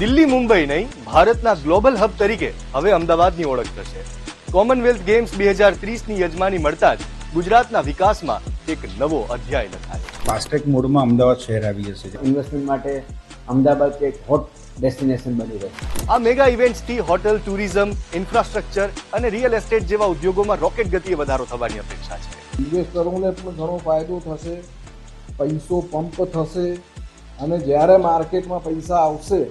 દિલ્હી મુંબઈ નહીં, ભારતના global hub તરીકે હવે અમદાવાદની ઓળખ થશે. કોમનવેલ્થ ગેમ્સ 2030ની યજમાની મળતા જ ગુજરાતના વિકાસમાં એક નવો અધ્યાય લખાય. ફાસ્ટ્રેક મોડમાં અમદાવાદ શહેર આવી જશે. ઇન્વેસ્ટમેન્ટ માટે અમદાવાદ એક હોટ ડેસ્ટિનેશન બની રહેશે. આ મેગા ઇવેન્ટ્સથી હોટલ, ટુરિઝમ, ઇન્ફ્રાસ્ટ્રક્ચર અને રિયલ એસ્ટેટ જેવા ઉદ્યોગોમાં રોકેટ ગતિએ વધારો થવાની અપેક્ષા છે. ઇન્વેસ્ટરોને પણ ઘણો ફાયદો થશે, પૈસો પંપ થશે અને જ્યારે માર્કેટમાં પૈસા આવશે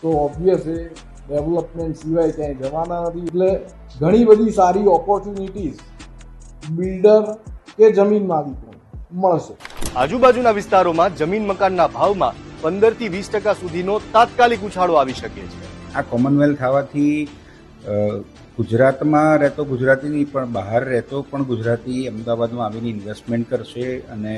તો ઓબ્વિયસલી ડેવલપમેન્ટ સિવાય ક્યાંય જવાના નથી. એટલે ઘણી બધી સારી ઓપોર્ચ્યુનિટીઝ બિલ્ડર કે જમીન માલિકોને મળશે. આજુબાજુના વિસ્તારોમાં જમીન મકાનના ભાવમાં 15 થી 20% સુધીનો તાત્કાલિક ઉછાળો આવી શકે છે. આ કોમનવેલ્થ આવવાથી ગુજરાતમાં રહેતો ગુજરાતી નહીં પણ બહાર રહેતો પણ ગુજરાતી અમદાવાદમાં આવીને ઇન્વેસ્ટમેન્ટ કરશે અને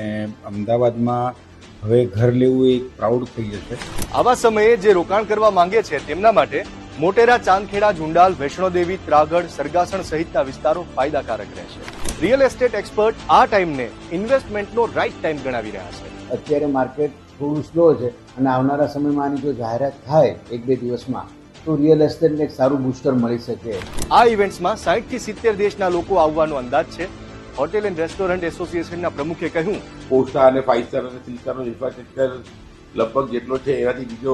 અમદાવાદમાં હવે ઘર લેવું એક પ્રાઉડ થઈ જશે. આવા સમયે જે રોકાણ કરવા માંગે છે તેમના માટે મોટેરા, ચાંદખેડા, ઝુંડાલ, વૈષ્ણોદેવી, ત્રાગડ, સરગાસણ સહિતના વિસ્તારો ફાયદાકારક રહેશે. રિયલ એસ્ટેટ એક્સપર્ટ આ ટાઈમને ઇન્વેસ્ટમેન્ટનો રાઇટ ટાઈમ ગણાવી રહ્યા છે. અત્યારે માર્કેટ થોડું સ્લો છે અને આવનારા સમયમાં આની જો જાહેરાત થાય 1-2 દિવસમાં તો રિયલ એસ્ટેટને એક સારું બૂસ્ટર મળી શકે. આ ઇવેન્ટ્સમાં 60 થી 70 દેશના લોકો આવવાનો અંદાજ છે. હોટેલ એન્ડ રેસ્ટોરન્ટ એસોસિએશનના પ્રમુખે કહ્યું, 4 સ્ટાર અને 5 સ્ટાર અને 3 સ્ટારનો ઇન્ફ્રાસ્ટ્રક્ચર લગભગ જેટલો છે એનાથી બીજો